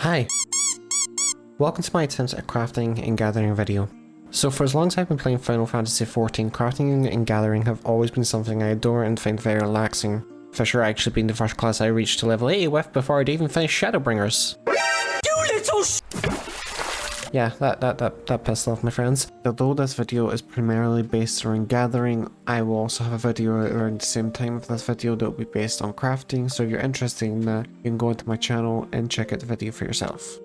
Hi! Welcome to my attempt at crafting and gathering video. So for as long as I've been playing Final Fantasy XIV, crafting and gathering have always been something I adore and find very relaxing. Fisher actually being the first class I reached to level 80 with before I'd even finished Shadowbringers. You little Yeah, that pissed off my friends. Although this video is primarily based around gathering, I will also have a video around the same time of this video that will be based on crafting, so if you're interested in that, you can go into my channel and check out the video for yourself.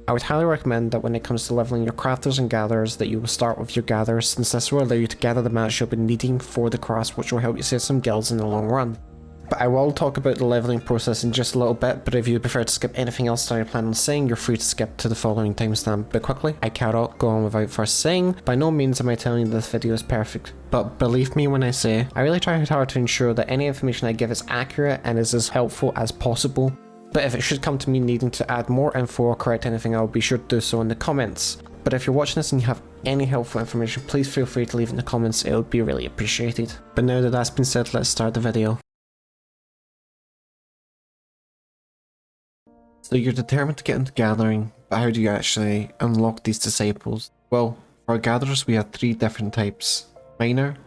I would highly recommend that when it comes to leveling your crafters and gatherers that you will start with your gatherers, since this will allow you to gather the mats you'll be needing for the crafts, which will help you save some gilds in the long run. But I will talk about the leveling process in just a little bit, but if you prefer to skip anything else that I plan on saying, you're free to skip to the following timestamp. But quickly, I cannot go on without first saying, by no means am I telling you this video is perfect, but believe me when I say, I really try hard to ensure that any information I give is accurate and is as helpful as possible. But if it should come to me needing to add more info or correct anything, I'll be sure to do so in the comments. But if you're watching this and you have any helpful information, please feel free to leave in the comments, it would be really appreciated. But now that that's been said, let's start the video. So you're determined to get into gathering, but how do you actually unlock these disciples? Well, for our gatherers we have three different types: miner,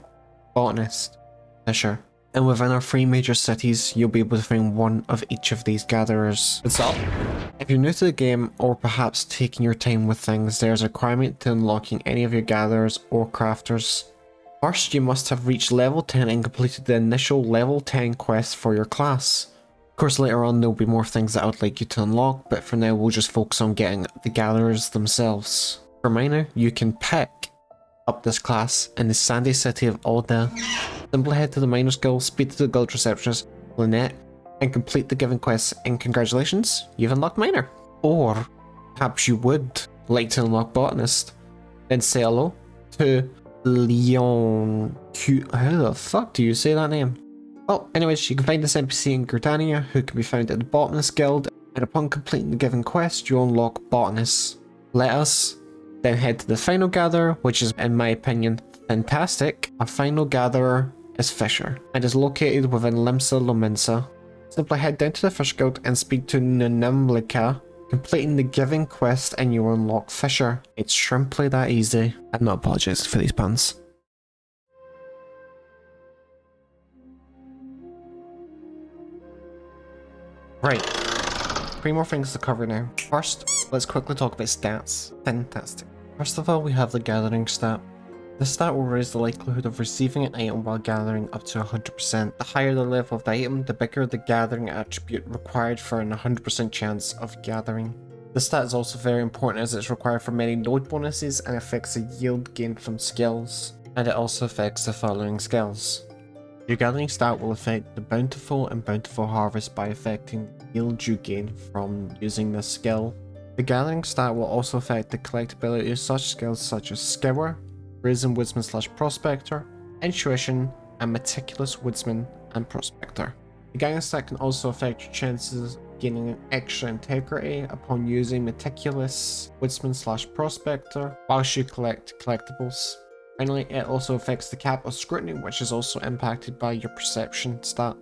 botanist, fisher. And within our three major cities, you'll be able to find one of each of these gatherers. What's up? If you're new to the game, or perhaps taking your time with things, there's a requirement to unlocking any of your gatherers or crafters. First, you must have reached level 10 and completed the initial level 10 quest for your class. Of course, later on there'll be more things that I would like you to unlock, but for now we'll just focus on getting the gatherers themselves. For miner, you can pick up this class in the sandy city of Alda. Simply head to the Miners Guild, speak to the guild receptionist, Lynette, and complete the given quests, and congratulations, you've unlocked Miner. Or perhaps you would like to unlock Botanist, then say hello to Leon Q. How the fuck do you say that name? Well, anyways, you can find this NPC in Gridania, who can be found at the Botanist Guild, and upon completing the given quest, you unlock Botanist. Let us then head to the final gatherer, which is, in my opinion, fantastic. A final gatherer is Fisher, and is located within Limsa Lominsa. Simply head down to the Fish Guild and speak to Nunamlika, completing the given quest and you will unlock Fisher. It's simply that easy. I'm not apologising for these puns. Right, three more things to cover now. First, let's quickly talk about stats. Fantastic. First of all, we have the gathering stat. This stat will raise the likelihood of receiving an item while gathering up to 100%. The higher the level of the item, the bigger the gathering attribute required for an 100% chance of gathering. This stat is also very important as it's required for many node bonuses and affects the yield gained from skills. And it also affects the following skills. Your gathering stat will affect the bountiful and bountiful harvest by affecting the yield you gain from using this skill. The gathering stat will also affect the collectability of such skills such as Scour, Brazen Woodsman / Prospector, Intuition, and Meticulous Woodsman and Prospector. The gathering stat can also affect your chances of gaining an extra integrity upon using Meticulous Woodsman / Prospector whilst you collect collectibles. Finally, it also affects the cap of scrutiny, which is also impacted by your perception stat.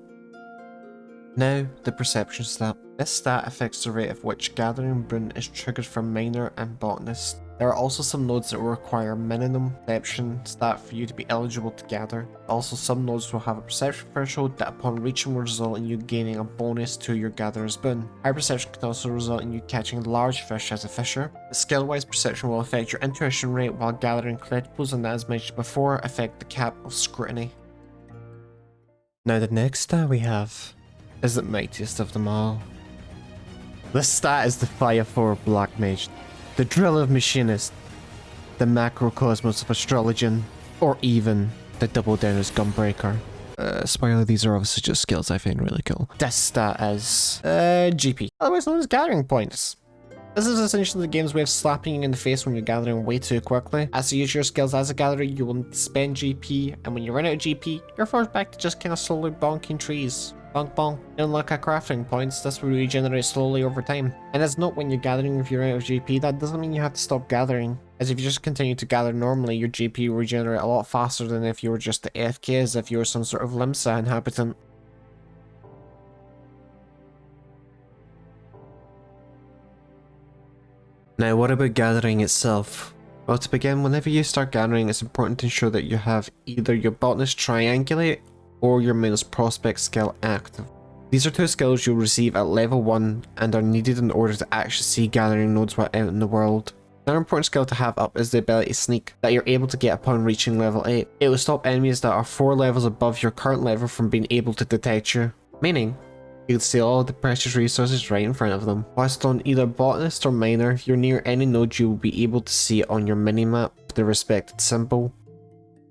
Now, the perception stat. This stat affects the rate at which gathering boon is triggered for miner and botanist. There are also some nodes that will require minimum perception stat for you to be eligible to gather. Also, some nodes will have a perception threshold that upon reaching will result in you gaining a bonus to your gatherer's boon. High perception can also result in you catching large fish as a fisher. The skill-wise perception will affect your intuition rate while gathering collectibles, and as mentioned before, affect the cap of scrutiny. Now the next stat we have is the mightiest of them all. This stat is the Fire 4 Black Mage, the Driller of Machinist, the Macrocosmos of Astrologian, or even the Double Downers Gunbreaker. Spoiler, these are obviously just skills I find really cool. This stat is GP, otherwise known as Gathering Points. This is essentially the game's way of slapping you in the face when you're gathering way too quickly. As you use your skills as a gatherer, you will spend GP, and when you run out of GP, you're forced back to just kind of slowly bonking trees. Bonk bonk. Unlike our crafting points, this will regenerate slowly over time. And as note, when you're gathering, if you're out of GP, that doesn't mean you have to stop gathering. As if you just continue to gather normally, your GP will regenerate a lot faster than if you were just the AFK, as if you were some sort of Limsa inhabitant. Now what about gathering itself? Well, to begin, whenever you start gathering, it's important to ensure that you have either your botanist triangulate or your minus prospect skill active. These are two skills you'll receive at level 1 and are needed in order to actually see gathering nodes while out in the world. Another important skill to have up is the ability to sneak that you're able to get upon reaching level 8. It will stop enemies that are 4 levels above your current level from being able to detect you, meaning you can see all the precious resources right in front of them. Whilst on either botanist or miner, if you're near any node, you will be able to see it on your minimap with the respected symbol.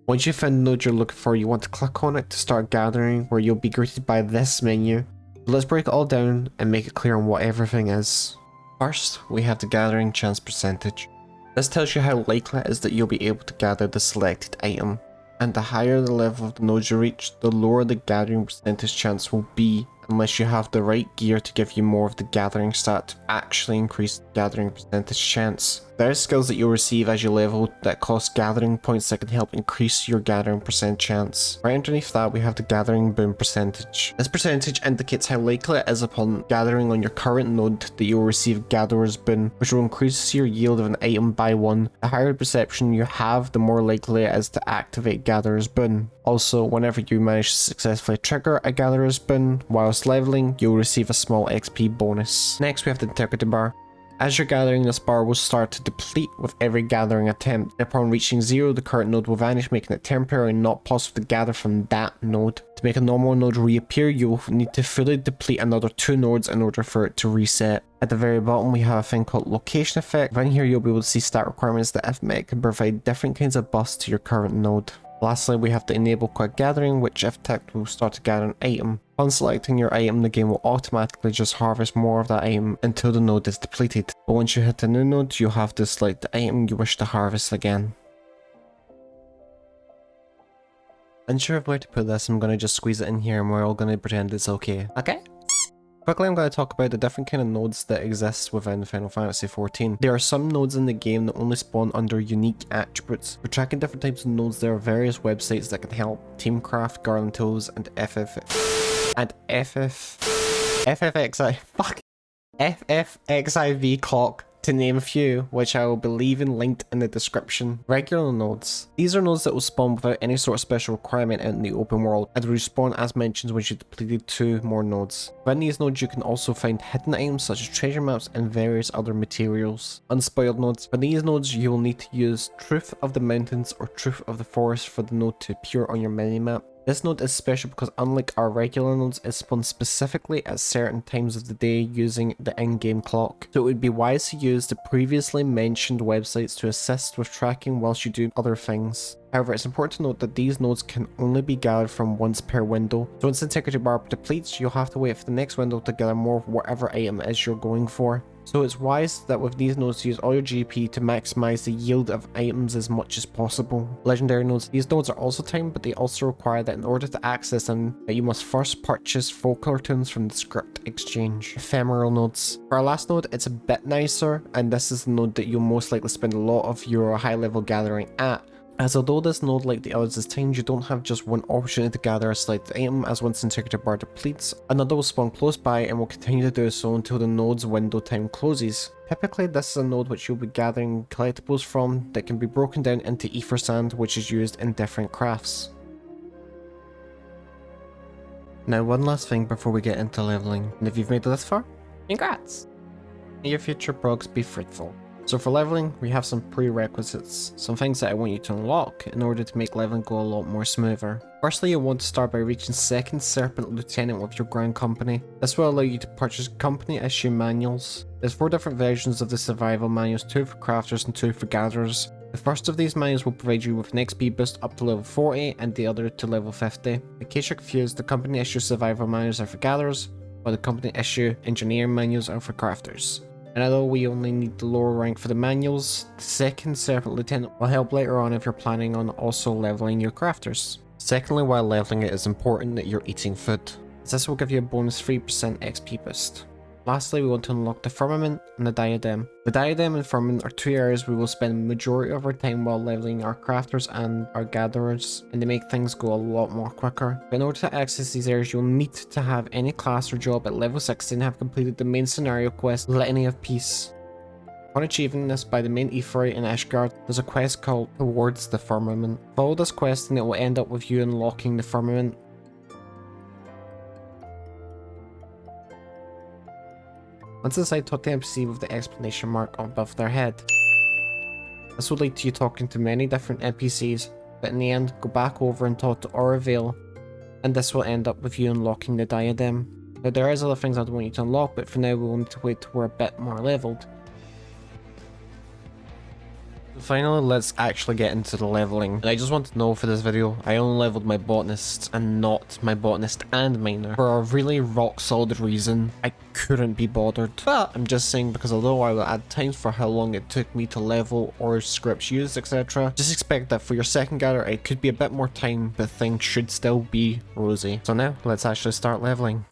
Once you find the node you're looking for, you want to click on it to start gathering, where you'll be greeted by this menu. Let's break it all down and make it clear on what everything is. First, we have the gathering chance percentage. This tells you how likely it is that you'll be able to gather the selected item, and the higher the level of the nodes you reach, the lower the gathering percentage chance will be, unless you have the right gear to give you more of the gathering stat to actually increase the gathering percentage chance. There are skills that you'll receive as you level that cost gathering points that can help increase your gathering percent chance. Right underneath that, we have the gathering boon percentage. This percentage indicates how likely it is upon gathering on your current node that you'll receive gatherer's boon, which will increase your yield of an item by 1. The higher perception you have, the more likely it is to activate gatherer's boon. Also, whenever you manage to successfully trigger a gatherer's boon whilst leveling, you'll receive a small XP bonus. Next, we have the integrity bar. As you're gathering, this bar will start to deplete with every gathering attempt. Upon reaching 0, the current node will vanish, making it temporarily not possible to gather from that node. To make a normal node reappear, you will need to fully deplete another 2 nodes in order for it to reset. At the very bottom, we have a thing called location effect. In here, you'll be able to see stat requirements that if met can provide different kinds of buffs to your current node. Lastly, we have the enable quick gathering, which if ticked will start to gather an item. Upon selecting your item, the game will automatically just harvest more of that item until the node is depleted. But once you hit a new node, you'll have to select the item you wish to harvest again. Unsure of where to put this, I'm going to just squeeze it in here and we're all going to pretend it's okay. Okay? Quickly, I'm going to talk about the different kind of nodes that exist within Final Fantasy XIV. There are some nodes in the game that only spawn under unique attributes. For tracking different types of nodes, there are various websites that can help. Teamcraft, Garland Tools, and FFXIV clock, to name a few, which I will be leaving linked in the description. Regular nodes. These are nodes that will spawn without any sort of special requirement out in the open world, and respawn as mentioned once you've depleted 2 more nodes. Within these nodes you can also find hidden items such as treasure maps and various other materials. Unspoiled nodes. For these nodes you will need to use Truth of the Mountains or Truth of the Forest for the node to appear on your minimap. This node is special because unlike our regular nodes, it spawns specifically at certain times of the day using the in-game clock. So it would be wise to use the previously mentioned websites to assist with tracking whilst you do other things. However, it's important to note that these nodes can only be gathered from once per window. So once the integrity bar depletes, you'll have to wait for the next window to gather more of whatever item it is you're going for. So it's wise that with these nodes use all your GP to maximize the yield of items as much as possible. Legendary nodes. These nodes are also timed, but they also require that in order to access them, that you must first purchase folklore tunes from the script exchange. Ephemeral nodes. For our last node, it's a bit nicer, and this is the node that you'll most likely spend a lot of your high level gathering at. As although this node, like the others, is timed, you don't have just one opportunity to gather a selected item, as once the integrity bar depletes, another will spawn close by and will continue to do so until the node's window time closes. Typically, this is a node which you'll be gathering collectibles from that can be broken down into ether sand, which is used in different crafts. Now, one last thing before we get into leveling, and if you've made it this far, congrats! May your future progs be fruitful. So for leveling, we have some prerequisites, some things that I want you to unlock in order to make leveling go a lot more smoother. Firstly, you'll want to start by reaching 2nd Serpent Lieutenant with your Grand Company. This will allow you to purchase company issue manuals. There's 4 different versions of the survival manuals, 2 for crafters and 2 for gatherers. The first of these manuals will provide you with an XP boost up to level 40 and the other to level 50. In case you're confused, the company issue survival manuals are for gatherers, while the company issue engineering manuals are for crafters. And although we only need the lower rank for the manuals, the 2nd Serpent Lieutenant will help later on if you're planning on also leveling your crafters. Secondly, while leveling it is important that you're eating food, as this will give you a bonus 3% XP boost. Lastly, we want to unlock the Firmament and the Diadem. The Diadem and Firmament are 2 areas we will spend the majority of our time while leveling our crafters and our gatherers, and they make things go a lot more quicker. But in order to access these areas, you'll need to have any class or job at level 16 and have completed the main scenario quest, Litany of Peace. On achieving this by the main Ephori in Ishgard, there's a quest called Towards the Firmament. Follow this quest and it will end up with you unlocking the firmament. Once inside, talk to the NPC with the exclamation mark above their head. This will lead to you talking to many different NPCs, but in the end, go back over and talk to Auravale, and this will end up with you unlocking the diadem. Now there is other things I want you to unlock, but for now we'll need to wait till we're a bit more leveled. Finally, let's actually get into the leveling. And I just want to know for this video, I only leveled my botanist and not my botanist and miner for a really rock solid reason. I couldn't be bothered. But I'm just saying, because although I will add times for how long it took me to level or scripts used, etc., just expect that for your second gather it could be a bit more time, but things should still be rosy. So now, let's actually start leveling.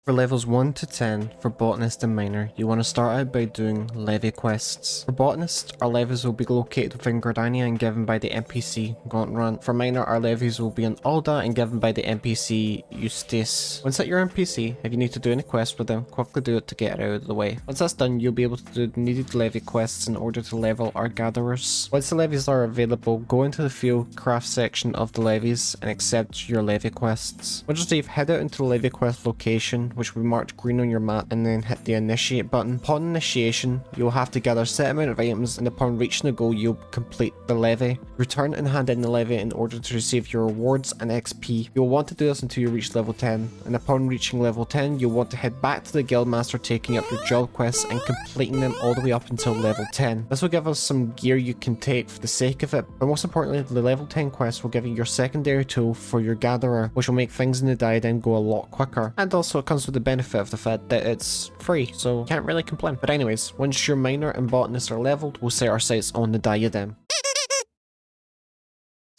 For levels 1 to 10, for Botanist and Miner, you want to start out by doing levy quests. For Botanist, our levies will be located within Gardania and given by the NPC Gauntran. For Miner, our levies will be in Alda and given by the NPC Eustace. Once at your NPC, if you need to do any quests with them, quickly do it to get it out of the way. Once that's done, you'll be able to do the needed levy quests in order to level our gatherers. Once the levies are available, go into the field craft section of the levies and accept your levy quests. Once you've head out into the levy quest location, which will be marked green on your map, and then hit the initiate button. Upon initiation, you'll have to gather a set amount of items, and upon reaching the goal, you'll complete the levy. Return and hand in the levy in order to receive your rewards and XP. You'll want to do this until you reach level 10, and upon reaching level 10, you'll want to head back to the guildmaster, taking up your job quests and completing them all the way up until level 10. This will give us some gear you can take for the sake of it, but most importantly, the level 10 quest will give you your secondary tool for your gatherer, which will make things in the diadem go a lot quicker. And also it comes with the benefit of the fact that it's free, so can't really complain. But anyways, once your miner and botanist are leveled, we'll set our sights on the diadem.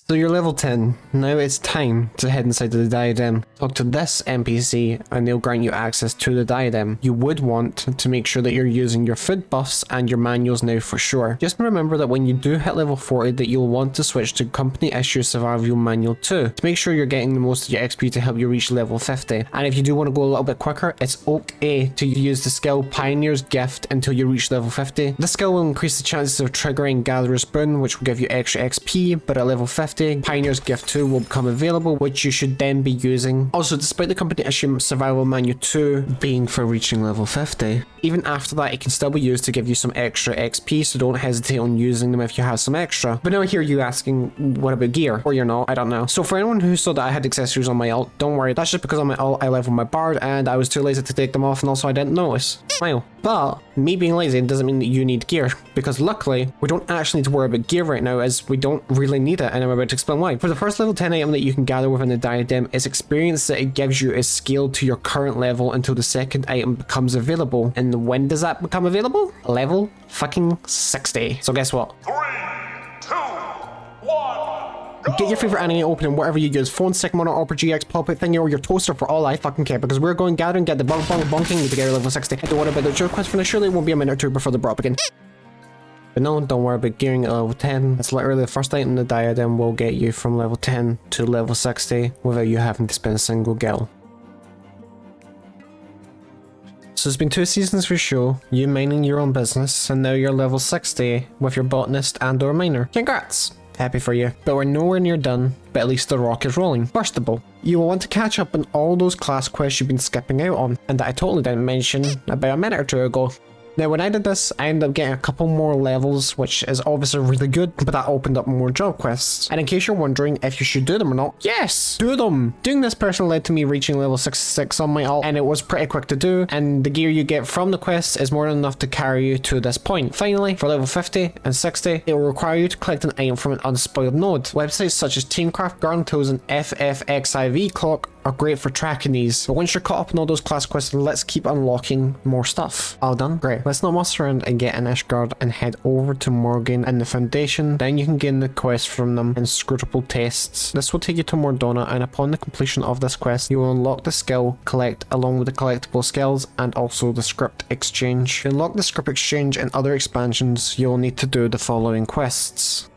So you're level 10, now it's time to head inside of the diadem. Talk to this NPC and they'll grant you access to the diadem. You would want to make sure that you're using your food buffs and your manuals now for sure. Just remember that when you do hit level 40 that you'll want to switch to company issue survival manual 2 to make sure you're getting the most of your XP to help you reach level 50. And if you do want to go a little bit quicker, it's okay to use the skill Pioneer's Gift until you reach level 50. This skill will increase the chances of triggering Gatherer's Boon, which will give you extra XP, but at level 50 Pioneer's Gift 2 will become available, which you should then be using. Also, despite the company issue survival manual 2 being for reaching level 50, even after that it can still be used to give you some extra XP, so don't hesitate on using them if you have some extra. But now I hear you asking, what about gear? Or you're not, I don't know. So for anyone who saw that I had accessories on my ult, don't worry, that's just because on my ult I leveled my bard and I was too lazy to take them off, and also I didn't notice. Smile. But me being lazy doesn't mean that you need gear, because luckily we don't actually need to worry about gear right now, as we don't really need it, and I'm about to explain why. For the first level 10 item that you can gather within the diadem is experience that it gives you is scaled to your current level until the second item becomes available. And when does that become available? Level fucking 60. So guess what? 3, 2, 1, go! Get your favorite anime opening, whatever you use, phone, stick, mono, opera, GX, pop it thingy, or your toaster for all I fucking care, because we're going gathering, get the bonking to get level 60. I don't worry about the joke quest for now, surely it won't be a minute or two before the drop again. But no, don't worry about gearing at level 10. It's literally the first item in the diadem will get you from level 10 to level 60 without you having to spend a single gil. So it's been 2 seasons for show, you mining your own business, and now you're level 60 with your botanist and or miner. Congrats! Happy for you. But we're nowhere near done, but at least the rock is rolling. First of all, you will want to catch up on all those class quests you've been skipping out on, and that I totally didn't mention about a minute or two ago. Now when I did this, I ended up getting a couple more levels, which is obviously really good, but that opened up more job quests. And in case you're wondering if you should do them or not, yes! Do them! Doing this personally led to me reaching level 66 on my ult, and it was pretty quick to do, and the gear you get from the quests is more than enough to carry you to this point. Finally, for level 50 and 60, it will require you to collect an item from an unspoiled node. Websites such as Teamcraft, Garden Tools, and FFXIV Clock are great for tracking these, but once you're caught up in all those class quests, let's keep unlocking more stuff. All done? Great. Let's not mess around and get an Ishgard and head over to Morgan and the Foundation, then you can gain the quest from them in scrutable tests. This will take you to Mordona, and upon the completion of this quest, you will unlock the skill Collect along with the collectible skills and also the script exchange. To unlock the script exchange and other expansions, you will need to do the following quests.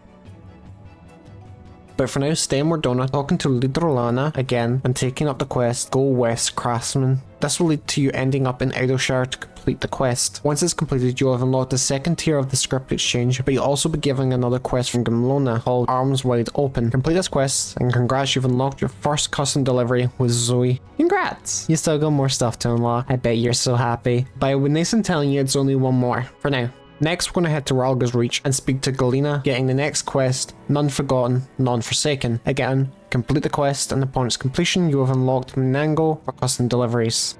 But for now, stay in Mordona, talking to Leader Lana again, and taking up the quest, Go West Craftsman. This will lead to you ending up in Idleshire to complete the quest. Once it's completed, you'll have unlocked the second tier of the script exchange, but you'll also be given another quest from Gimlona called Arms Wide Open. Complete this quest, and congrats, you've unlocked your first custom delivery with Zoe. Congrats! You still got more stuff to unlock. I bet you're so happy. But I would Nathan telling you it's only one more, for now. Next, we're going to head to Ralga's Reach and speak to Galena, getting the next quest, None Forgotten, None Forsaken. Again, complete the quest, and upon its completion, you have unlocked Menango for custom deliveries.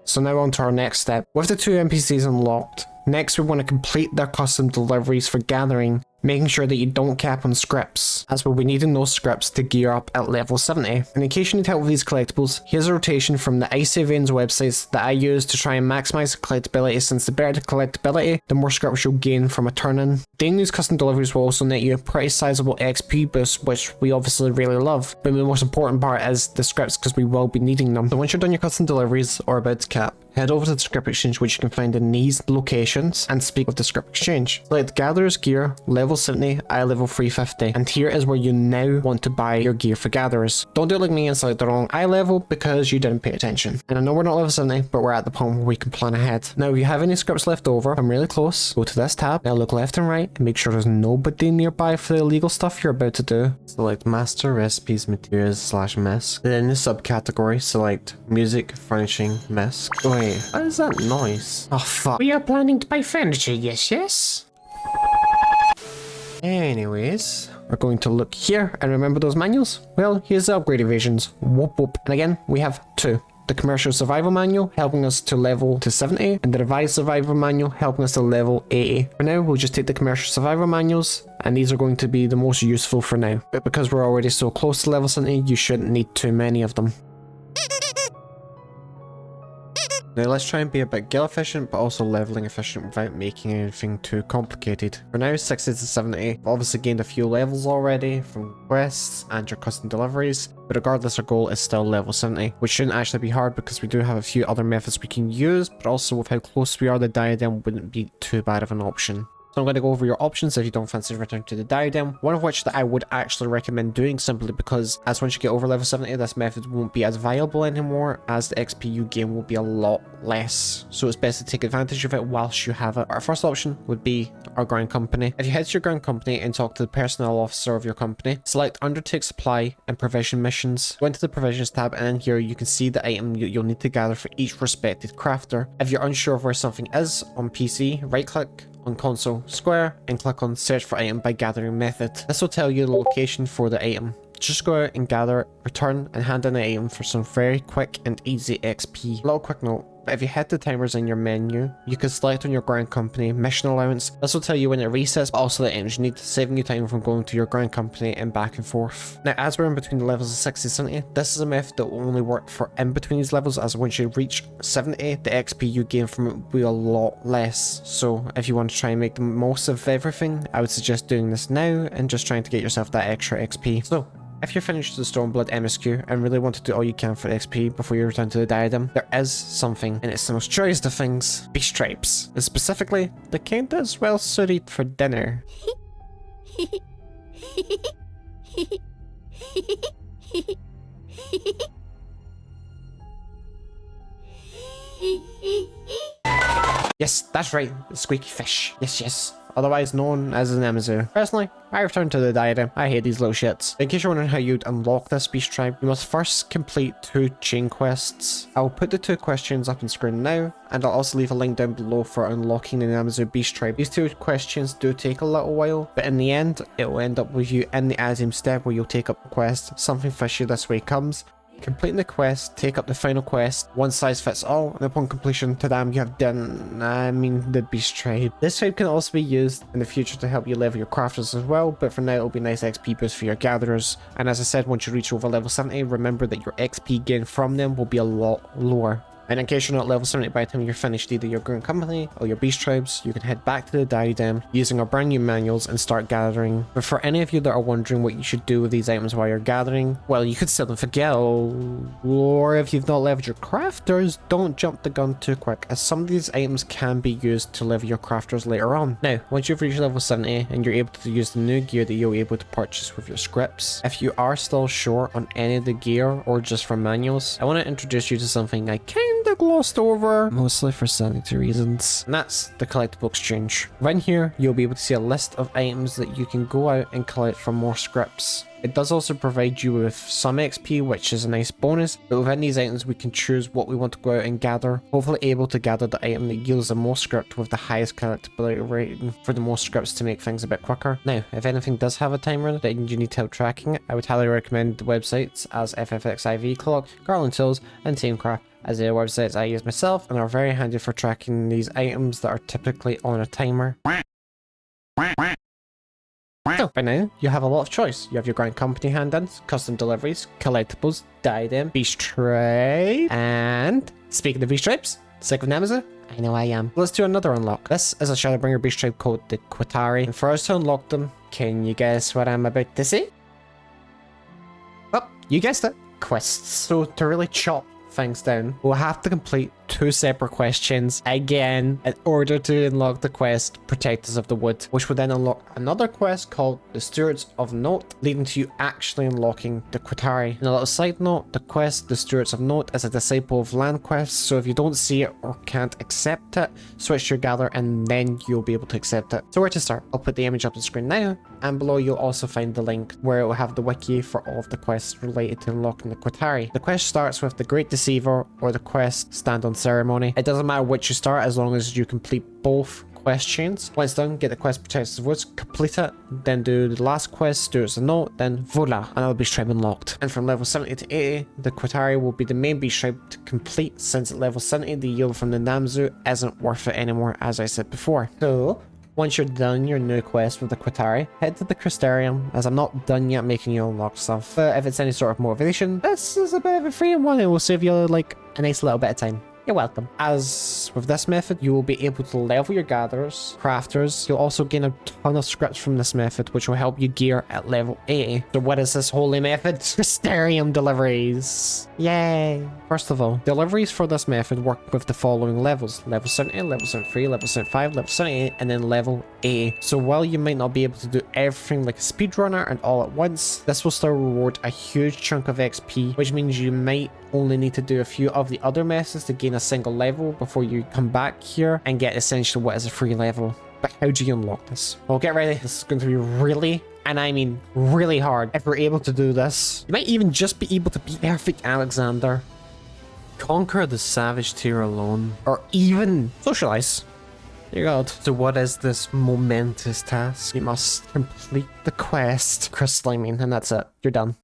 So now on to our next step. With the 2 NPCs unlocked, next we want to complete their custom deliveries for gathering, making sure that you don't cap on scripts, as we'll be needing those scripts to gear up at level 70. And in case you need help with these collectibles, here's a rotation from the Icy Veins websites that I use to try and maximize collectability, since the better the collectability, the more scripts you'll gain from a turn-in. Doing these custom deliveries will also net you a pretty sizable XP boost, which we obviously really love, but the most important part is the scripts, because we will be needing them. So once you're done your custom deliveries or about to cap, head over to the script exchange, which you can find in these locations, and speak with the script exchange. Select Gatherer's Gear, level 70, I level 350, and here is where you now want to buy your gear for Gatherers. Don't do it like me and select the wrong I level because you didn't pay attention. And I know we're not level 70, but we're at the point where we can plan ahead. Now if you have any scripts left over, I'm really close, go to this tab, now look left and right, and make sure there's nobody nearby for the illegal stuff you're about to do. Select Master Recipes Materials / Misc. Then in the subcategory, select Music, Furnishing, Misc. Wait, what is that noise? Oh fuck. We are planning to buy furniture, yes? Anyways, we're going to look here and remember those manuals? Well, here's the upgraded versions. Whoop whoop. And again, we have 2. The Commercial Survival Manual helping us to level to 70, and the Revised Survival Manual helping us to level 80. For now, we'll just take the Commercial Survival Manuals, and these are going to be the most useful for now. But because we're already so close to level 70, you shouldn't need too many of them. Now let's try and be a bit gil efficient, but also leveling efficient without making anything too complicated. For now, 60 to 70. I've obviously gained a few levels already from quests and your custom deliveries, but regardless, our goal is still level 70, which shouldn't actually be hard because we do have a few other methods we can use, but also with how close we are, the diadem wouldn't be too bad of an option. So I'm going to go over your options if you don't fancy returning to the diadem, one of which that I would actually recommend doing simply because as once you get over level 70, this method won't be as viable anymore, as the XP you gain will be a lot less. So it's best to take advantage of it whilst you have it. Our first option would be our ground company. If you head to your ground company and talk to the personnel officer of your company, select Undertake Supply and Provision Missions. Go into the Provisions tab, and in here you can see the item you'll need to gather for each respected crafter. If you're unsure of where something is on PC, right click on console square and click on search for item by gathering method. This will tell you the location for the item. Just go out and gather it, return and hand in the item for some very quick and easy XP. A little quick note, if you head to timers in your menu, you can select on your ground company mission allowance. This will tell you when it resets, but also the items you need, saving you time from going to your ground company and back and forth. Now as we're in between the levels of 60 and 70, this is a method that will only work for in between these levels, as once you reach 70, the XP you gain from it will be a lot less. So if you want to try and make the most of everything, I would suggest doing this now and just trying to get yourself that extra XP. So if you're finished the Stormblood MSQ and really want to do all you can for XP before you return to the diadem, there is something, and it's the most choicest of things, beast stripes. And specifically, the kind that's well suited for dinner. Yes, that's right, the squeaky fish. Yes. Otherwise known as an Amazu. Personally, I return to the diadem. I hate these little shits. In case you're wondering how you'd unlock this beast tribe, you must first complete 2 chain quests. I'll put the 2 questions up on screen now, and I'll also leave a link down below for unlocking the Amazu beast tribe. These 2 questions do take a little while, but in the end, it will end up with you in the Azim step where you'll take up the quest. Something fishy this way comes. Completing the quest, take up the final quest, one size fits all, and upon completion, tadam, you have done, the beast tribe. This tribe can also be used in the future to help you level your crafters as well, but for now it'll be a nice XP boost for your gatherers. And as I said, once you reach over level 70, remember that your XP gain from them will be a lot lower. And in case you're not level 70 by the time you're finished either your Grand Company or your Beast Tribes, you can head back to the diadem using our brand new manuals and start gathering. But for any of you that are wondering what you should do with these items while you're gathering, well, you could sell them for gil, or if you've not leveled your crafters, don't jump the gun too quick, as some of these items can be used to level your crafters later on. Now, once you've reached level 70 and you're able to use the new gear that you'll be able to purchase with your scripts, if you are still short on any of the gear or just from manuals, I want to introduce you to something I kinda glossed over, mostly for sanity reasons, and that's the collectible exchange. Right here, you'll be able to see a list of items that you can go out and collect from more scripts. It does also provide you with some XP, which is a nice bonus, but within these items we can choose what we want to go out and gather, hopefully able to gather the item that yields the most script with the highest collectability rating for the most scripts to make things a bit quicker. Now, if anything does have a timer that you need help tracking it, I would highly recommend the websites as FFXIV Clock, Garland Tools, and Teamcraft, as they are websites I use myself and are very handy for tracking these items that are typically on a timer. So, by now, you have a lot of choice. You have your Grand Company hand-ins, custom deliveries, collectibles, diadem, Beast Tribe, and speaking of Beast Tribes, sick of Nemesis? I know I am. Let's do another unlock. This is a Shadowbringer Beast Tribe called the Quitari, and for us to unlock them, can you guess what I'm about to say? Well, you guessed it. Quests. So, to really chop things down, we'll have to complete 2 separate questions again in order to unlock the quest Protectors of the Wood, which will then unlock another quest called the Stewards of Note, leading to you actually unlocking the Quitari. And a little side note, the quest the Stewards of Note is a Disciple of Land quest, so if you don't see it or can't accept it, switch to your gather and then you'll be able to accept it. So where to start? I'll put the image up on the screen now, and below you'll also find the link where it will have the wiki for all of the quests related to unlocking the Quitari. The quest starts with the Great Deceiver or the quest Stand on Ceremony. It doesn't matter which you start as long as you complete both quest chains. Once done, get the quest Protectors of Woods, complete it, then do the last quest, Stewards of Note, then voila, another Beast Tribe unlocked. And from level 70 to 80, the Quitari will be the main Beast Tribe to complete, since at level 70 the yield from the Namzu isn't worth it anymore, as I said before. So, once you're done your new quest with the Quitari, head to the Crystarium, as I'm not done yet making you unlock stuff. But if it's any sort of motivation, this is a bit of a free one, it will save you like a nice little bit of time. You're welcome. As with this method, you will be able to level your gatherers, crafters. You'll also gain a ton of scripts from this method, which will help you gear at level 80. So what is this holy method? Crystarium deliveries. Yay. First of all, deliveries for this method work with the following levels. Level 70, level 73, level 75, level 78, and then level 80. So while you might not be able to do everything like a speedrunner and all at once, this will still reward a huge chunk of XP, which means you might only need to do a few of the other methods to gain a single level before you come back here and get essentially what is a free level. But how do you unlock this? Well, get ready. This is going to be really, and I mean really hard. If we're able to do this, you might even just be able to beat Perfect Alexander, conquer the Savage tier alone, or even socialize. Dear God. So what is this momentous task? You must complete the quest Crystarium, and that's it. You're done.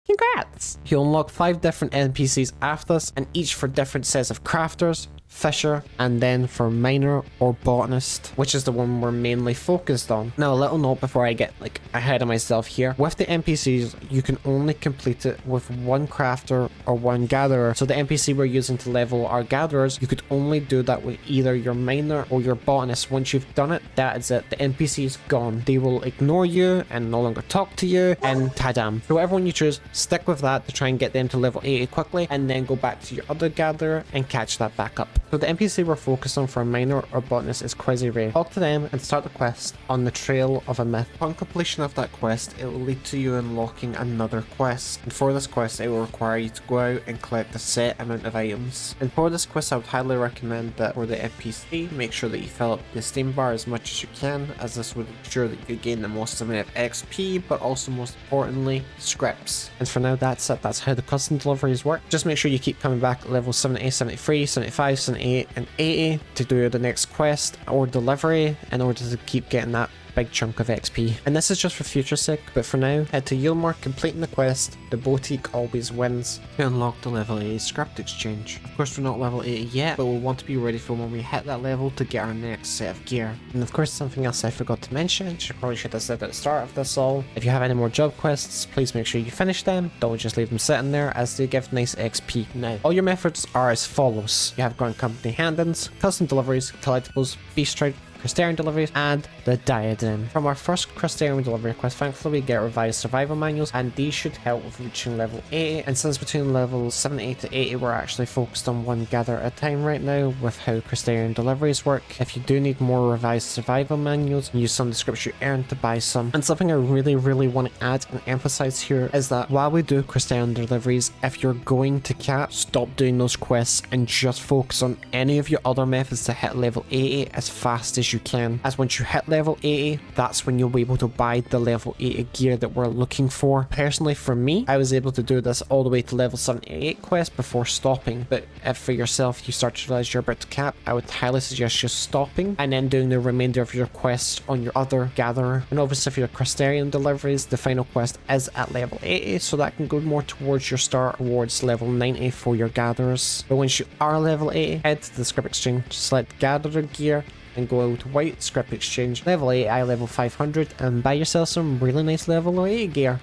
Congrats! You'll unlock 5 different NPCs after this, and each for different sets of crafters, fisher, and then for miner or botanist, which is the one we're mainly focused on. Now, a little note before I get like ahead of myself here. With the NPCs, you can only complete it with 1 crafter or 1 gatherer. So the NPC we're using to level our gatherers, you could only do that with either your miner or your botanist. Once you've done it, that is it. The NPC is gone. They will ignore you and no longer talk to you, and ta-dam. So whatever one you choose, stick with that to try and get them to level 80 quickly, and then go back to your other gatherer and catch that back up. So the NPC we're focused on for a miner or botanist is Quizzy. Talk to them and start the quest on the Trail of a Myth. Upon completion of that quest, it will lead to you unlocking another quest. And for this quest, it will require you to go out and collect a set amount of items. And for this quest, I would highly recommend that for the NPC, make sure that you fill up the Steam bar as much as you can, as this would ensure that you gain the most amount of XP, but also most importantly, scripts. And for now, that's it. That's how the custom deliveries work. Just make sure you keep coming back at level 70, 73, 75, 78, and 80 to do the next quest or delivery in order to keep getting that big chunk of XP. And this is just for future sake, but for now, head to Yulmore, completing the quest, the boutique always wins, to unlock the level 80 scrap exchange. Of course we're not level 80 yet, but we'll want to be ready for when we hit that level to get our next set of gear. And of course something else I forgot to mention, which I probably should have said at the start of this all, if you have any more job quests, please make sure you finish them, don't just leave them sitting there as they give nice XP. Now, all your methods are as follows. You have Grand Company hand-ins, custom deliveries, collectibles, beast trade, Crystarium deliveries, and the diadem. From our first Crystarium delivery quest, thankfully we get revised survival manuals, and these should help with reaching level 80. And since between levels 70 to 80 we're actually focused on one gather at a time right now with how Crystarium deliveries work, if you do need more revised survival manuals, use some of the scripts you earned to buy some. And something I really want to add and emphasize here is that while we do Crystarium deliveries, if you're going to cap, stop doing those quests and just focus on any of your other methods to hit level 80 as fast as you can, as once you hit level 80, that's when you'll be able to buy the level 80 gear that we're looking for. Personally, for me, I was able to do this all the way to level 78 quest before stopping, but if for yourself you start to realize you're about to cap, I would highly suggest just stopping and then doing the remainder of your quests on your other gatherer. And obviously for your Crystarium deliveries, the final quest is at level 80, so that can go more towards your start towards level 90 for your gatherers. But once you are level 80, head to the script exchange, select gatherer gear, and go out white script exchange, level 80, level 500, and buy yourself some really nice level 80 gear.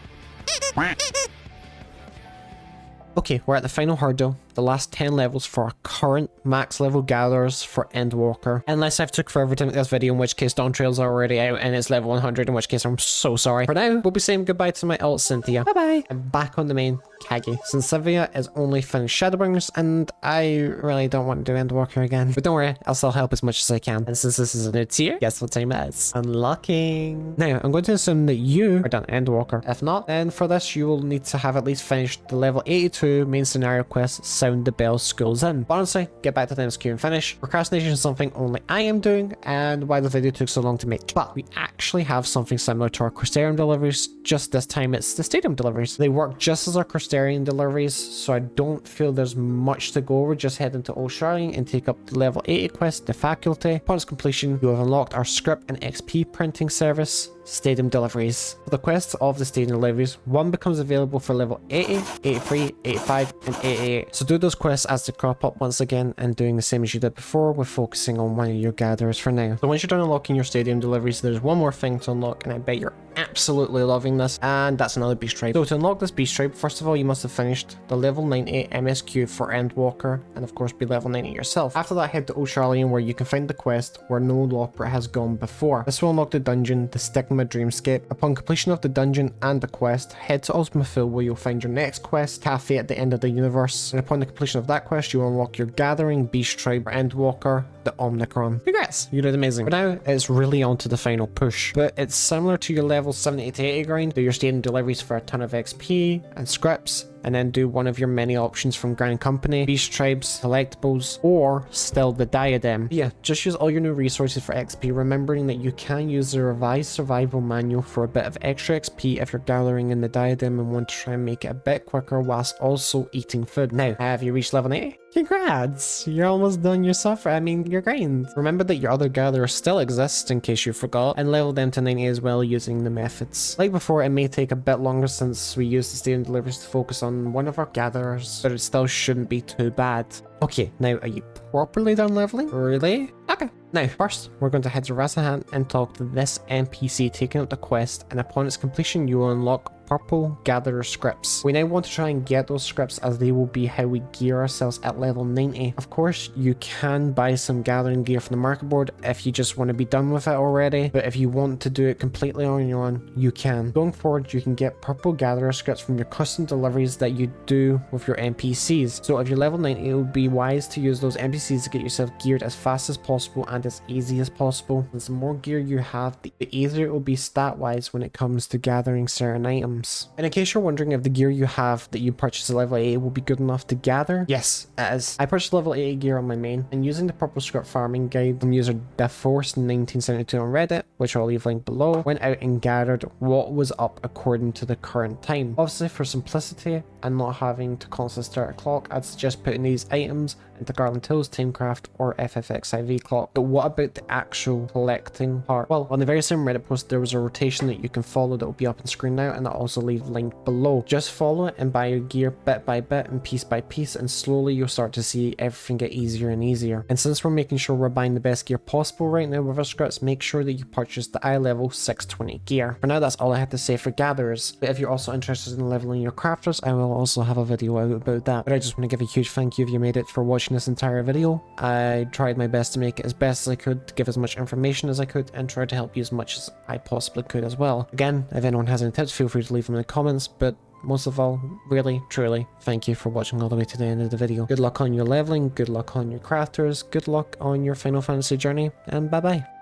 Okay, we're at the final hurdle, the last 10 levels for our current max level gatherers for Endwalker. Unless I've took forever to make this video, in which case Dawn Trail's are already out and it's level 100, in which case I'm so sorry. For now, we'll be saying goodbye to my ult Cynthia. Bye bye. I'm back on the main Kagi, since Cynthia is only finished Shadowbringers and I really don't want to do Endwalker again. But don't worry, I'll still help as much as I can. And since this is a new tier, guess what time it is? Unlocking. Now, I'm going to assume that you are done Endwalker. If not, then for this you will need to have at least finished the level 82 main scenario quest, Sound the Bell Schools In. But honestly, get back to the MSQ and finish. Procrastination is something only I am doing, and why the video took so long to make. But we actually have something similar to our Crystarium deliveries, just this time it's the Stadium deliveries. They work just as our Crystarium deliveries, so I don't feel there's much to go over. Just head into Old Sharding and take up the level 80 quest, the faculty. Upon its completion, you have unlocked our script and XP printing service, Stadium deliveries. For the quests of the Stadium deliveries, one becomes available for level 80, 83, 85, and 88. So do those quests as they crop up once again, and doing the same as you did before with focusing on one of your gatherers for now. So once you're done unlocking your Stadium deliveries, there's one more thing to unlock, and I bet you're absolutely loving this, and that's another beast tribe. So to unlock this beast tribe, first of all you must have finished the level 90 MSQ for Endwalker, and of course be level 90 yourself. After that, head to O'Sharlian where you can find the quest where no Lopra has gone before. This will unlock the dungeon, the Stigma Dreamscape. Upon completion of the dungeon and the quest, head to Osmafil where you'll find your next quest, Cafe at the End of the Universe, and upon the completion of that quest you will unlock your gathering beast tribe for Endwalker, the Omnicron. Congrats, you did amazing. But now it's really on to the final push, but it's similar to your level 70 to 80 grind. Do your Stadium deliveries for a ton of XP and scripts, and then do one of your many options from Grand Company, Beast Tribes, Collectibles, or still the Diadem. Yeah, just use all your new resources for XP, remembering that you can use the revised survival manual for a bit of extra XP if you're gathering in the Diadem and want to try and make it a bit quicker whilst also eating food. Now, have you reached level 80? Congrats! You're almost done your suffer. Your grind. Remember that your other gatherers still exist in case you forgot, and level them to 90 as well using the methods. Like before, it may take a bit longer since we use the Stadium deliveries to focus on one of our gatherers, but it still shouldn't be too bad. Okay, now are you properly done leveling? Really? Okay. Now, first, we're going to head to Rasahan and talk to this NPC taking up the quest, and upon its completion, you will unlock purple gatherer scripts. We now want to try and get those scripts as they will be how we gear ourselves at level 90. Of course, you can buy some gathering gear from the market board if you just want to be done with it already, but if you want to do it completely on your own, you can. Going forward, you can get purple gatherer scripts from your custom deliveries that you do with your NPCs. So if you're level 90, it would be wise to use those NPCs to get yourself geared as fast as possible and as easy as possible. And the more gear you have, the easier it will be stat-wise when it comes to gathering certain items. items. And in case you're wondering if the gear you have that you purchased at level 80 will be good enough to gather, yes, it is. I purchased level 80 gear on my main, and using the purple skirt farming guide from user DeForce1972 on Reddit, which I'll leave linked below, went out and gathered what was up according to the current time. Obviously, for simplicity and not having to constantly start a clock, I'd suggest putting these items into Garland Till's Timecraft or FFXIV clock. But what about the actual collecting part? Well, on the very same Reddit post, there was a rotation that you can follow that will be up on screen now, and I'll also leave linked below. Just follow it and buy your gear bit by bit and piece by piece, and slowly you'll start to see everything get easier and easier. And since we're making sure we're buying the best gear possible right now with our scripts, make sure that you purchase the eye level 620 gear. For now, that's all I had to say for gatherers, but if you're also interested in leveling your crafters, I will also have a video out about that. But I just want to give a huge thank you if you made it for watching this entire video. I tried my best to make it as best as I could, to give as much information as I could, and try to help you as much as I possibly could as well. Again, if anyone has any tips, feel free to leave them in the comments, but most of all, really, truly, thank you for watching all the way to the end of the video. Good luck on your leveling, good luck on your crafters, good luck on your Final Fantasy journey, and bye bye.